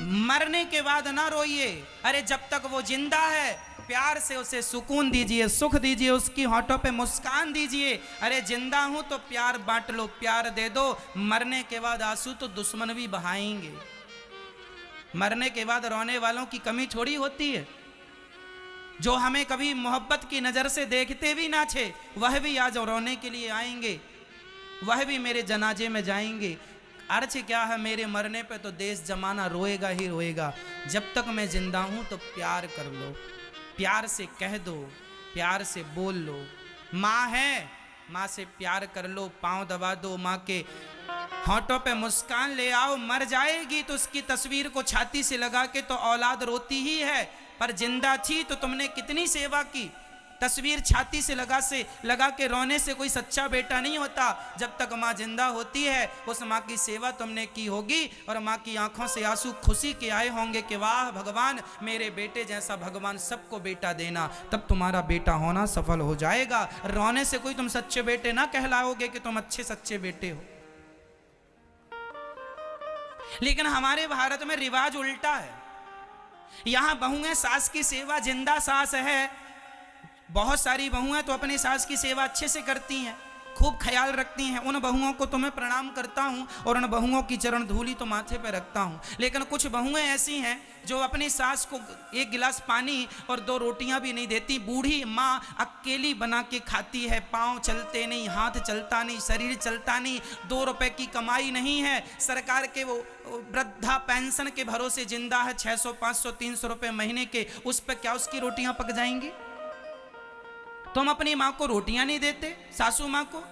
मरने के बाद ना रोइए। अरे जब तक वो जिंदा है प्यार से उसे सुकून दीजिए, सुख दीजिए, उसकी होठों पे मुस्कान दीजिए। अरे जिंदा हूं तो प्यार बांट लो, प्यार दे दो। मरने के बाद आंसू तो दुश्मन भी बहाएंगे। मरने के बाद रोने वालों की कमी थोड़ी होती है। जो हमें कभी मोहब्बत की नजर से देखते भी ना थे, वह भी आज रोने के लिए आएंगे, वह भी मेरे जनाजे में जाएंगे। अर्थ क्या है, मेरे मरने पे तो देश जमाना रोएगा ही रोएगा। जब तक मैं जिंदा हूं तो प्यार कर लो, प्यार से कह दो, प्यार से बोल लो। माँ है, माँ से प्यार कर लो, पाँव दबा दो, माँ के होठों पे मुस्कान ले आओ। मर जाएगी तो उसकी तस्वीर को छाती से लगा के तो औलाद रोती ही है, पर जिंदा थी तो तुमने कितनी सेवा की। तस्वीर छाती से लगा के रोने से कोई सच्चा बेटा नहीं होता। जब तक माँ जिंदा होती है उस माँ की सेवा तुमने की होगी, और माँ की आंखों से आंसू खुशी के आए होंगे कि वाह भगवान, मेरे बेटे जैसा भगवान सबको बेटा देना, तब तुम्हारा बेटा होना सफल हो जाएगा। रोने से कोई तुम सच्चे बेटे ना कहलाओगे कि तुम अच्छे सच्चे बेटे हो। लेकिन हमारे भारत में रिवाज उल्टा है। यहां बहुएं सास की सेवा, जिंदा सास है, बहुत सारी बहुएं तो अपनी सास की सेवा अच्छे से करती हैं, खूब ख्याल रखती हैं। उन बहुओं को तो मैं प्रणाम करता हूं और उन बहुओं की चरण धूली तो माथे पे रखता हूं। लेकिन कुछ बहुएं ऐसी हैं जो अपनी सास को एक गिलास पानी और 2 रोटियां भी नहीं देती। बूढ़ी माँ अकेली बना के खाती है, पाँव चलते नहीं, हाथ चलता नहीं, शरीर चलता नहीं, 2 रुपए की कमाई नहीं है, सरकार के वो वृद्धा पेंशन के भरोसे जिंदा है, 600 500 300 रुपए महीने के। उस पर क्या उसकी रोटियां पक जाएंगी? तुम अपनी माँ को रोटियां नहीं देते, सासू माँ को।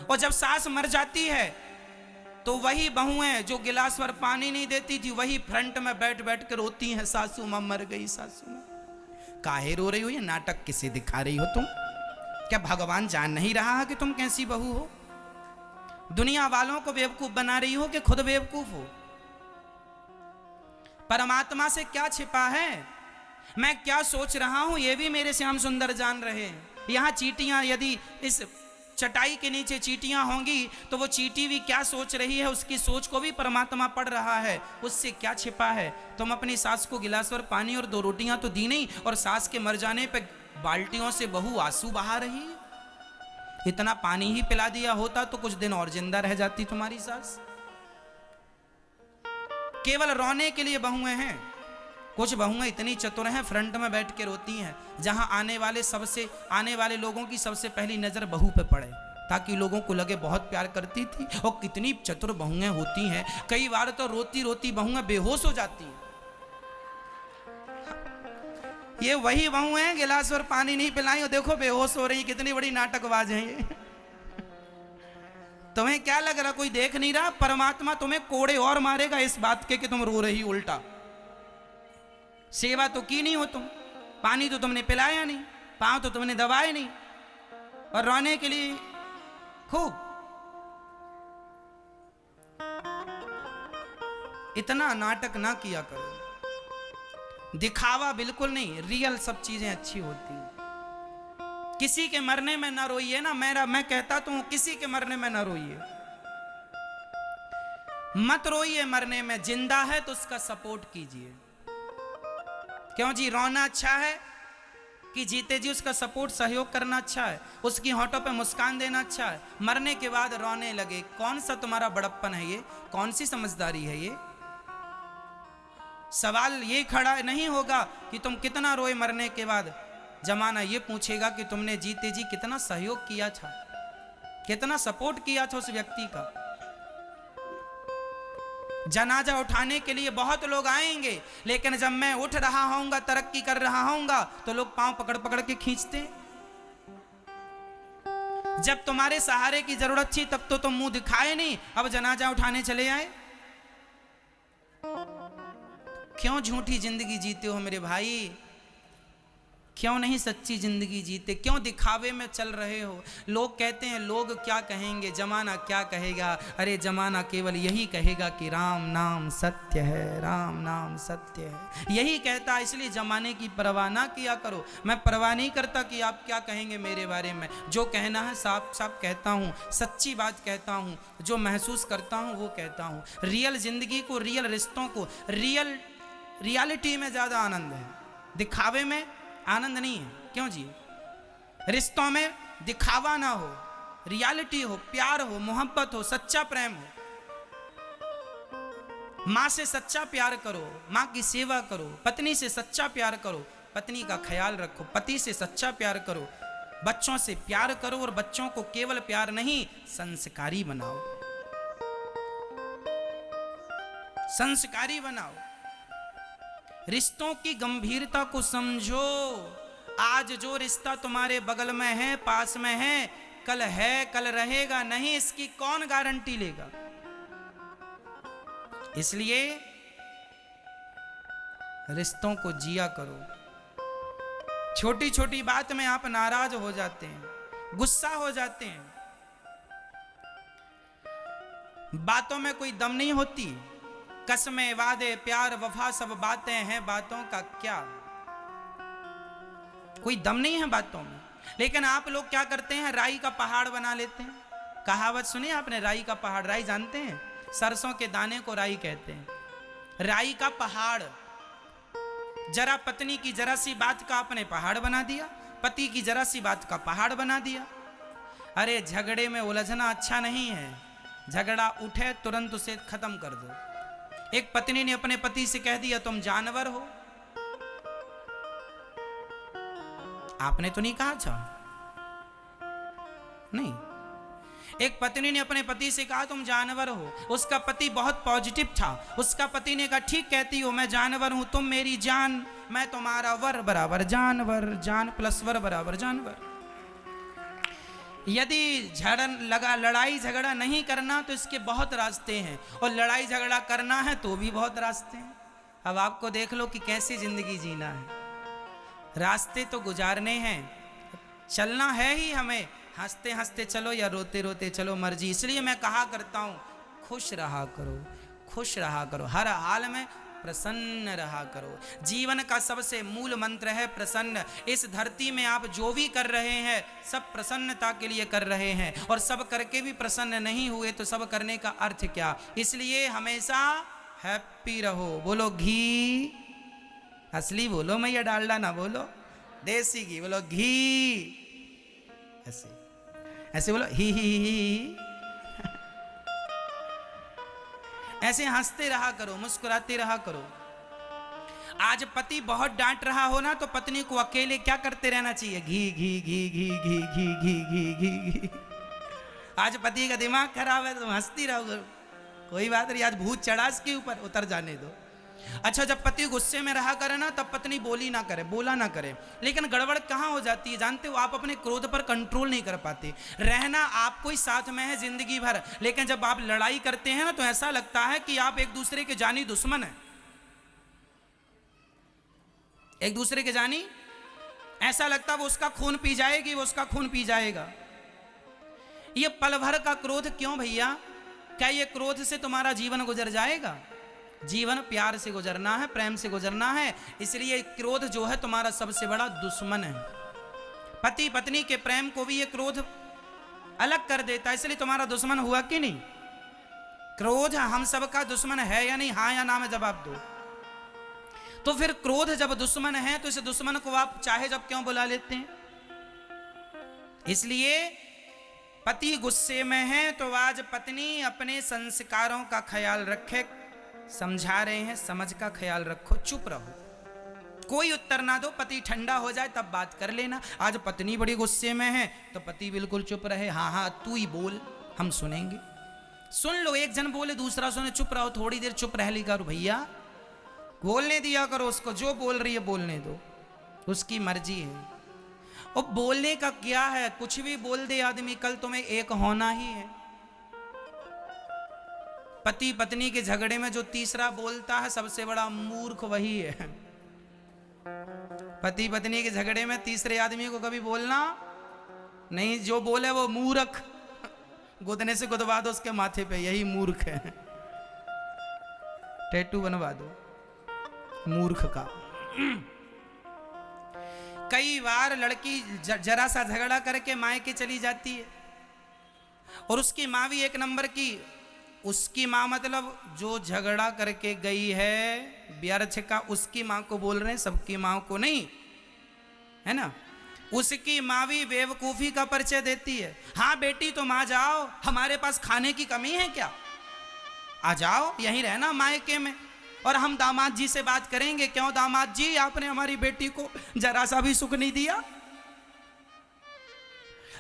और जब सास मर जाती है तो वही बहुएं जो गिलास भर पानी नहीं देती थी, वही फ्रंट में बैठ बैठ कर रोती हैं, सासू माँ मर गई, सासू माँ। काहे रो रही हो? ये नाटक किसे दिखा रही हो तुम? क्या भगवान जान नहीं रहा है कि तुम कैसी बहू हो? दुनिया वालों को बेवकूफ बना रही हो कि खुद बेवकूफ हो? परमात्मा से क्या छिपा है, मैं क्या सोच रहा हूं, ये भी मेरे श्याम सुंदर जान रहे हैं। यहां चींटियां, यदि इस चटाई के नीचे चींटियां होंगी तो वो चींटी भी क्या सोच रही है, उसकी सोच को भी परमात्मा पढ़ रहा है। उससे क्या छिपा है? तुम अपनी सास को गिलास भर पानी और 2 रोटियां तो दी नहीं, और सास के मर जाने पे बाल्टियों से बहू आंसू बहा रही है। इतना पानी ही पिला दिया होता तो कुछ दिन और जिंदा रह जाती तुम्हारी सास। केवल रोने के लिए बहुएं हैं। कुछ बहुएं इतनी चतुर हैं, फ्रंट में बैठ के रोती हैं, जहां आने वाले लोगों की सबसे पहली नजर बहू पे पड़े, ताकि लोगों को लगे बहुत प्यार करती थी। और कितनी चतुर बहुएं होती हैं, कई बार तो रोती रोती बहुएं बेहोश हो जाती हैं। ये वही बहुएं हैं, गिलास और पानी नहीं पिलाई और देखो बेहोश हो रही। कितनी बड़ी नाटकबाज है ये। तुम्हें क्या लग रहा कोई देख नहीं रहा? परमात्मा तुम्हें कोड़े और मारेगा इस बात के कि तुम रो रही उल्टा। सेवा तो की नहीं हो तुम, पानी तो तुमने पिलाया नहीं, पांव तो तुमने दबाए नहीं, और रोने के लिए खूब। इतना नाटक ना किया करो, दिखावा बिल्कुल नहीं, रियल सब चीजें अच्छी होती हैं। किसी के मरने में ना रोइए ना, मैं कहता तो हूं किसी के मरने में ना रोइए, मत रोइए मरने में। जिंदा है तो उसका सपोर्ट कीजिए। क्यों जी? रोना अच्छा है कि जीते जी उसका सपोर्ट सहयोग करना अच्छा है, उसकी होठों पे मुस्कान देना अच्छा है। मरने के बाद रोने लगे, कौन सा तुम्हारा बड़प्पन है ये? कौन सी समझदारी है ये? सवाल ये खड़ा नहीं होगा कि तुम कितना रोए मरने के बाद, जमाना ये पूछेगा कि तुमने जीते जी कितना सहयोग किया था, कितना सपोर्ट किया था उस व्यक्ति का। जनाजा उठाने के लिए बहुत लोग आएंगे, लेकिन जब मैं उठ रहा होऊंगा, तरक्की कर रहा होऊंगा, तो लोग पांव पकड़ पकड़ के खींचते। जब तुम्हारे सहारे की जरूरत थी तब तो तुम मुंह दिखाए नहीं, अब जनाजा उठाने चले आए। क्यों झूठी जिंदगी जीते हो मेरे भाई? क्यों नहीं सच्ची जिंदगी जीते, क्यों दिखावे में चल रहे हो। लोग कहते हैं लोग क्या कहेंगे, जमाना क्या कहेगा। अरे जमाना केवल यही कहेगा कि राम नाम सत्य है, राम नाम सत्य है, यही कहता है। इसलिए जमाने की परवाह ना किया करो। मैं परवाह नहीं करता कि आप क्या कहेंगे मेरे बारे में। जो कहना है साफ साफ कहता हूँ, सच्ची बात कहता हूँ, जो महसूस करता हूँ वो कहता हूँ। रियल जिंदगी को, रियल रिश्तों को, रियलिटी में ज़्यादा आनंद है, दिखावे में आनंद नहीं है। क्यों जी? रिश्तों में दिखावा ना हो, रियलिटी हो, प्यार हो, मोहब्बत हो, सच्चा प्रेम हो। माँ से सच्चा प्यार करो, माँ की सेवा करो, पत्नी से सच्चा प्यार करो, पत्नी का ख्याल रखो, पति से सच्चा प्यार करो, बच्चों से प्यार करो और बच्चों को केवल प्यार नहीं संस्कारी बनाओ, संस्कारी बनाओ। रिश्तों की गंभीरता को समझो। आज जो रिश्ता तुम्हारे बगल में है, पास में है, कल रहेगा नहीं, इसकी कौन गारंटी लेगा। इसलिए रिश्तों को जिया करो। छोटी छोटी बात में आप नाराज हो जाते हैं, गुस्सा हो जाते हैं, बातों में कोई दम नहीं होती। कसमें, वादे, प्यार, वफा सब बातें हैं, बातों का क्या, कोई दम नहीं है बातों में। लेकिन आप लोग क्या करते हैं, राई का पहाड़ बना लेते हैं। कहावत सुनी आपने, राई का पहाड़? राई जानते हैं? सरसों के दाने को राई कहते हैं। राई का पहाड़, जरा पत्नी की जरा सी बात का आपने पहाड़ बना दिया, पति की जरा सी बात का पहाड़ बना दिया। अरे झगड़े में उलझना अच्छा नहीं है। झगड़ा उठे तुरंत उसे खत्म कर दो। एक पत्नी ने अपने पति से कह दिया तुम जानवर हो। आपने तो नहीं कहा था, नहीं। एक पत्नी ने अपने पति से कहा तुम जानवर हो। उसका पति बहुत पॉजिटिव था। उसका पति ने कहा ठीक कहती हो, मैं जानवर हूं, तुम मेरी जान, मैं तुम्हारा वर बराबर जानवर, जान प्लस वर बराबर जानवर। यदि लड़ाई झगड़ा नहीं करना तो इसके बहुत रास्ते हैं, और लड़ाई झगड़ा करना है तो भी बहुत रास्ते हैं। अब आपको देख लो कि कैसी जिंदगी जीना है। रास्ते तो गुजारने हैं, चलना है ही हमें। हंसते हंसते चलो या रोते रोते चलो, मर्जी। इसलिए मैं कहा करता हूं खुश रहा करो, खुश रहा करो, हर हाल में प्रसन्न रहा करो। जीवन का सबसे मूल मंत्र है प्रसन्न। इस धरती में आप जो भी कर रहे हैं सब प्रसन्नता के लिए कर रहे हैं, और सब करके भी प्रसन्न नहीं हुए तो सब करने का अर्थ क्या। इसलिए हमेशा हैप्पी रहो। बोलो घी, असली बोलो, मैया डालडा ना बोलो, देसी घी बोलो, घी। ऐसे ऐसे बोलो ही। ऐसे हंसते रहा करो, मुस्कुराते रहा करो। आज पति बहुत डांट रहा हो ना तो पत्नी को अकेले क्या करते रहना चाहिए, घी घी घी घी घी घी घी घी घी घी। आज पति का दिमाग खराब है तो हंसती रहो, कोई बात नहीं, आज भूत चढ़ा इसके ऊपर, उतर जाने दो। अच्छा, जब पति गुस्से में रहा करे ना तब पत्नी बोला ना करे। लेकिन गड़बड़ कहाँ हो जाती है जानते हो, आप अपने क्रोध पर कंट्रोल नहीं कर पाते। रहना आपको ही साथ में है जिंदगी भर, लेकिन जब आप लड़ाई करते हैं ना तो ऐसा लगता है कि आप एक दूसरे के जानी दुश्मन हैं। एक दूसरे के जानी, ऐसा लगता है वो उसका खून पी जाएगी, वो उसका खून पी जाएगा। ये पल भर का क्रोध क्यों भैया? क्या ये क्रोध से तुम्हारा जीवन गुजर जाएगा? जीवन प्यार से गुजरना है, प्रेम से गुजरना है। इसलिए क्रोध जो है तुम्हारा सबसे बड़ा दुश्मन है। पति पत्नी के प्रेम को भी ये क्रोध अलग कर देता है, इसलिए तुम्हारा दुश्मन हुआ कि नहीं? क्रोध हम सबका दुश्मन है या नहीं? हाँ या ना में जवाब दो। तो फिर क्रोध जब दुश्मन है तो इस दुश्मन को आप चाहे जब क्यों बुला लेते हैं? इसलिए पति गुस्से में है तो आज पत्नी अपने संस्कारों का ख्याल रखे। समझा रहे हैं, समझ का ख्याल रखो, चुप रहो, कोई उत्तर ना दो। पति ठंडा हो जाए तब बात कर लेना। आज पत्नी बड़ी गुस्से में है तो पति बिल्कुल चुप रहे। हाँ हाँ तू ही बोल, हम सुनेंगे। सुन लो, एक जन बोले दूसरा सुने, चुप रहो, थोड़ी देर चुप रह ली करो भैया, बोलने दिया करो उसको, जो बोल रही है बोलने दो, उसकी मर्जी है। और बोलने का क्या है, कुछ भी बोल दे आदमी, कल तुम्हें एक होना ही है। पति पत्नी के झगड़े में जो तीसरा बोलता है सबसे बड़ा मूर्ख वही है। पति पत्नी के झगड़े में तीसरे आदमी को कभी बोलना नहीं, जो बोले वो मूर्ख, गुदने से गुदवा दो उसके माथे पे, यही मूर्ख है, टैटू बनवा दो मूर्ख का। कई बार लड़की जरा सा झगड़ा करके मायके चली जाती है, और उसकी माँ भी एक नंबर की, उसकी माँ मतलब जो झगड़ा करके गई है व्यर्थ का, उसकी माँ को बोल रहे हैं, सबकी माँ को नहीं, है ना। उसकी माँ भी बेवकूफ़ी का परिचय देती है। हाँ बेटी तुम आ जाओ, हमारे पास खाने की कमी है क्या, आ जाओ यहीं रहना मायके में, और हम दामाद जी से बात करेंगे। क्यों दामाद जी, आपने हमारी बेटी को जरा सा भी सुख नहीं दिया।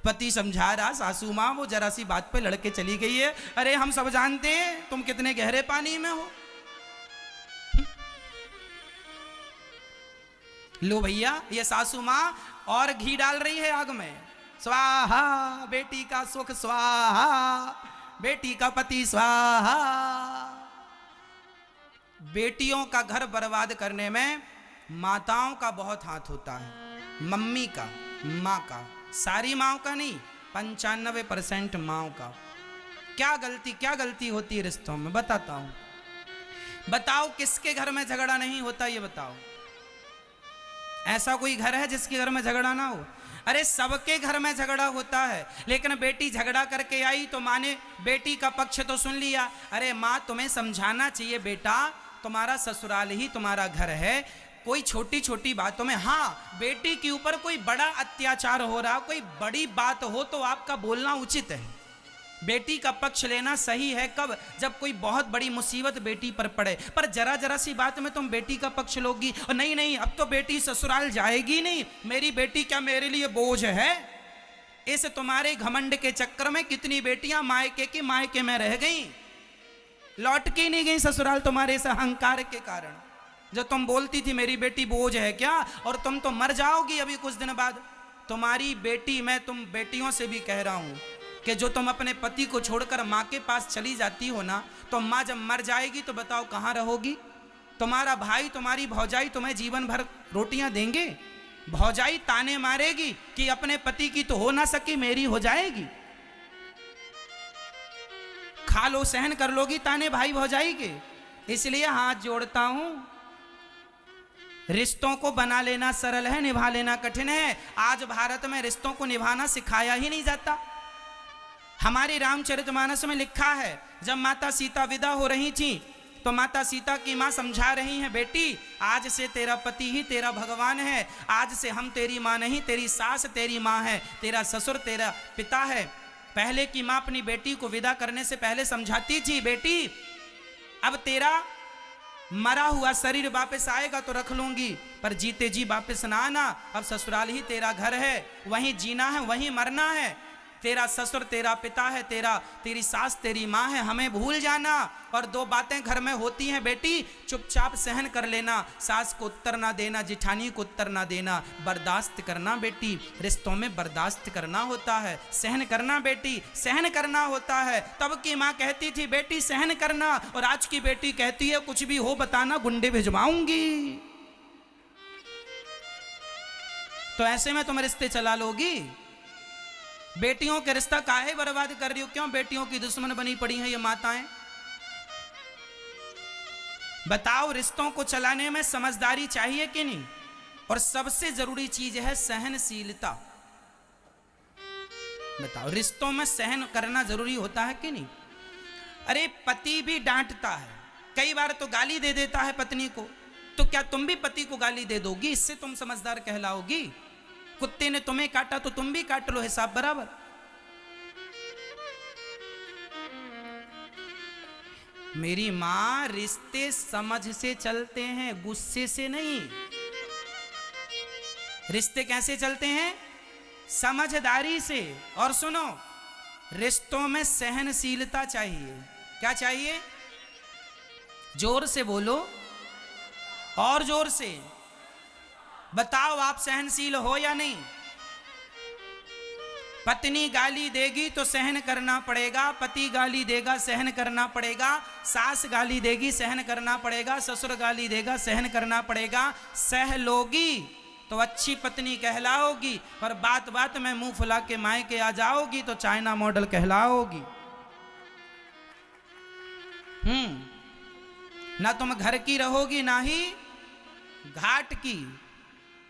पति समझा रहा, सासू माँ वो जरा सी बात पे लड़के चली गई है। अरे हम सब जानते हैं तुम कितने गहरे पानी में हो। लो भैया ये सासू माँ और घी डाल रही है आग में। स्वाहा, बेटी का सुख स्वाहा, बेटी का पति स्वाहा। बेटियों का घर बर्बाद करने में माताओं का बहुत हाथ होता है, मम्मी का, माँ का, सारी माँओं का नहीं, 95% माँओं का। क्या गलती होती है रिश्तों में, बताता हूं। बताओ किसके घर में झगड़ा नहीं होता, ये बताओ। ऐसा कोई घर है जिसके घर में झगड़ा ना हो? अरे सबके घर में झगड़ा होता है, लेकिन बेटी झगड़ा करके आई तो माँ ने बेटी का पक्ष तो सुन लिया। अरे माँ तुम्हें समझाना चाहिए बेटा, तुम्हारा ससुराल ही तुम्हारा घर है। कोई छोटी छोटी बातों में, हाँ बेटी के ऊपर कोई बड़ा अत्याचार हो रहा, कोई बड़ी बात हो तो आपका बोलना उचित है, बेटी का पक्ष लेना सही है। कब? जब कोई बहुत बड़ी मुसीबत बेटी पर पड़े। पर जरा जरा सी बात में तुम बेटी का पक्ष लोगी, और नहीं नहीं अब तो बेटी ससुराल जाएगी नहीं, मेरी बेटी क्या मेरे लिए बोझ है। इस तुम्हारे घमंड के चक्कर में कितनी बेटियां मायके की मायके में रह गई, लौट के नहीं गई ससुराल, तुम्हारे इस अहंकार के कारण। जो तुम बोलती थी मेरी बेटी बोझ है क्या, और तुम तो मर जाओगी अभी कुछ दिन बाद। तुम्हारी बेटी, मैं तुम बेटियों से भी कह रहा हूं कि जो तुम अपने पति को छोड़कर माँ के पास चली जाती हो ना, तो माँ जब मर जाएगी तो बताओ कहाँ रहोगी। तुम्हारा भाई, तुम्हारी भौजाई तुम्हें जीवन भर रोटियां देंगे? भौजाई ताने मारेगी कि अपने पति की तो हो ना सकी, मेरी हो जाएगी। खा लो, सहन कर लोगी ताने भाई भौजाई के। इसलिए हाथ जोड़ता हूं, रिश्तों को बना लेना सरल है, निभा लेना कठिन है। आज भारत में रिश्तों को निभाना सिखाया ही नहीं जाता। हमारे रामचरितमानस में लिखा है, जब माता सीता विदा हो रही थी तो माता सीता की माँ समझा रही हैं, बेटी आज से तेरा पति ही तेरा भगवान है, आज से हम तेरी माँ नहीं, तेरी सास तेरी माँ है, तेरा ससुर तेरा पिता है। पहले की माँ अपनी बेटी को विदा करने से पहले समझाती थी, बेटी अब तेरा मरा हुआ शरीर वापस आएगा तो रख लूंगी, पर जीते जी वापस ना आना। अब ससुराल ही तेरा घर है, वहीं जीना है, वहीं मरना है। तेरा ससुर तेरा पिता है, तेरी सास तेरी माँ है, हमें भूल जाना। और दो बातें घर में होती हैं बेटी, चुपचाप सहन कर लेना, सास को उत्तर ना देना, जिठानी को उत्तर ना देना, बर्दाश्त करना बेटी। रिश्तों में बर्दाश्त करना होता है, सहन करना बेटी, सहन करना होता है। तब की माँ कहती थी बेटी सहन करना, और आज की बेटी कहती है कुछ भी हो बताना, गुंडे भिजवाऊंगी। तो ऐसे में तुम रिश्ते चला लोगी? बेटियों के रिश्ता काहे बर्बाद कर रही हो? क्यों बेटियों की दुश्मन बनी पड़ी हैं ये माताएं? बताओ, रिश्तों को चलाने में समझदारी चाहिए कि नहीं? और सबसे जरूरी चीज है सहनशीलता। बताओ, रिश्तों में सहन करना जरूरी होता है कि नहीं? अरे पति भी डांटता है, कई बार तो गाली दे देता है पत्नी को, तो क्या तुम भी पति को गाली दे दोगी? इससे तुम समझदार कहलाओगी? कुत्ते ने तुम्हें काटा तो तुम भी काट लो, हिसाब बराबर। मेरी मां, रिश्ते समझ से चलते हैं, गुस्से से नहीं। रिश्ते कैसे चलते हैं? समझदारी से। और सुनो, रिश्तों में सहनशीलता चाहिए। क्या चाहिए? जोर से बोलो, और जोर से बताओ, आप सहनशील हो या नहीं? पत्नी गाली देगी तो सहन करना पड़ेगा, पति गाली देगा सहन करना पड़ेगा, सास गाली देगी सहन करना पड़ेगा, ससुर गाली देगा सहन करना पड़ेगा। सह लोगी तो अच्छी पत्नी कहलाओगी, और बात बात में मुंह फुला के मायके आ जाओगी तो चाइना मॉडल कहलाओगी। ना तुम घर की रहोगी ना ही घाट की।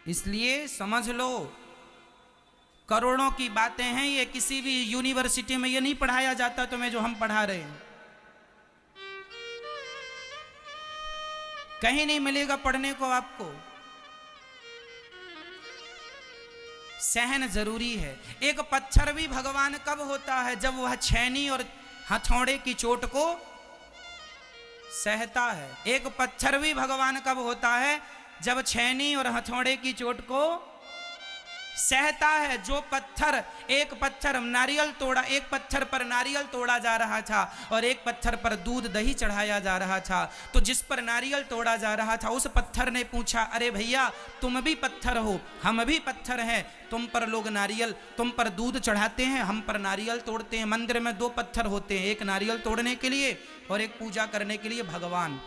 इसलिए समझ लो, करोड़ों की बातें हैं ये, किसी भी यूनिवर्सिटी में ये नहीं पढ़ाया जाता तुम्हें जो हम पढ़ा रहे हैं, कहीं नहीं मिलेगा पढ़ने को आपको। सहन जरूरी है। एक पत्थर भी भगवान कब होता है? जब वह छेनी और हथौड़े की चोट को सहता है। एक पत्थर भी भगवान कब होता है? जब छेनी और हथौड़े की चोट को सहता है। जो पत्थर, एक पत्थर नारियल तोड़ा, एक पत्थर पर नारियल तोड़ा जा रहा था और एक पत्थर पर दूध दही चढ़ाया जा रहा था, तो जिस पर नारियल तोड़ा जा रहा था उस पत्थर ने पूछा, अरे भैया तुम भी पत्थर हो, हम भी पत्थर हैं, तुम पर लोग नारियल, तुम पर दूध चढ़ाते हैं, हम पर नारियल तोड़ते हैं। मंदिर में दो पत्थर होते हैं, एक नारियल तोड़ने के लिए और एक पूजा करने के लिए भगवान,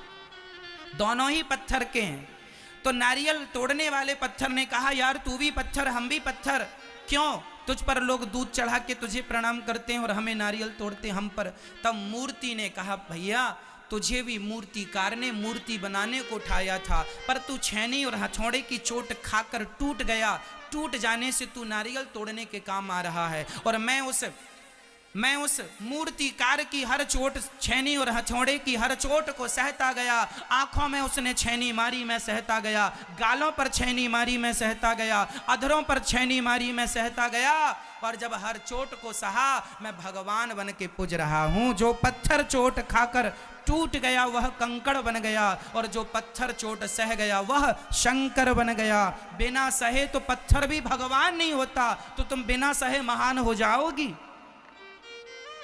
दोनों ही पत्थर के हैं। तो नारियल तोड़ने वाले पत्थर ने कहा, यार तू भी पत्थर हम भी पत्थर, क्यों तुझ पर लोग दूध चढ़ा के तुझे प्रणाम करते हैं और हमें नारियल तोड़ते हम पर? तब मूर्ति ने कहा, भैया तुझे भी मूर्तिकार ने मूर्ति बनाने को उठाया था, पर तू छेनी और हथौड़े की चोट खाकर टूट गया, टूट जाने से तू नारियल तोड़ने के काम आ रहा है। और मैं उस मूर्तिकार की हर चोट, छेनी और हथौड़े की हर चोट को सहता गया। आंखों में उसने छेनी मारी, मैं सहता गया। गालों पर छेनी मारी, मैं सहता गया। अधरों पर छेनी मारी, मैं सहता गया। और जब हर चोट को सहा, मैं भगवान बन के पूज रहा हूं। जो पत्थर चोट खाकर टूट गया वह कंकड़ बन गया, और जो पत्थर चोट सह गया वह शंकर बन गया। बिना सहे तो पत्थर भी भगवान नहीं होता, तो तुम बिना सहे महान हो जाओगी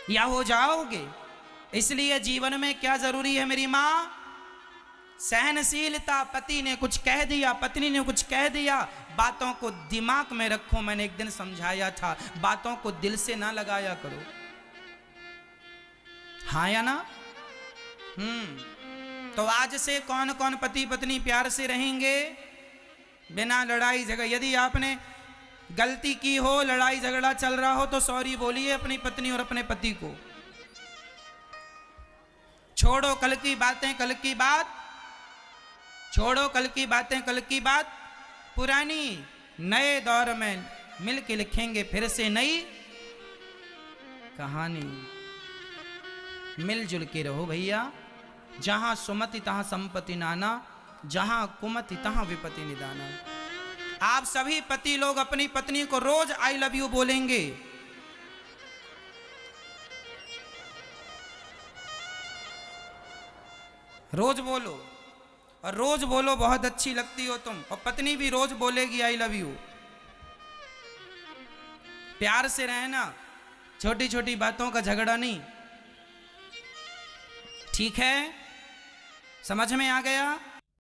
या हो जाओगे? इसलिए जीवन में क्या जरूरी है मेरी माँ? सहनशीलता। पति ने कुछ कह दिया, पत्नी ने कुछ कह दिया, बातों को दिमाग में रखो। मैंने एक दिन समझाया था, बातों को दिल से ना लगाया करो। हाँ या ना? तो आज से कौन कौन पति पत्नी प्यार से रहेंगे बिना लड़ाई झगड़ा? यदि आपने गलती की हो, लड़ाई झगड़ा चल रहा हो, तो सॉरी बोलिए अपनी पत्नी और अपने पति को। छोड़ो कल की बातें, कल की बात छोड़ो, कल की बातें कल की बात पुरानी। नए दौर में मिलके लिखेंगे फिर से नई कहानी। मिलजुल के रहो भैया। जहां सुमति तहां संपत्ति नाना, जहां कुमति तहां विपत्ति निदाना। आप सभी पति लोग अपनी पत्नी को रोज आई लव यू बोलेंगे। रोज बोलो, और रोज बोलो बहुत अच्छी लगती हो तुम, और पत्नी भी रोज बोलेगी आई लव यू। प्यार से रहना, छोटी छोटी बातों का झगड़ा नहीं। ठीक है? समझ में आ गया?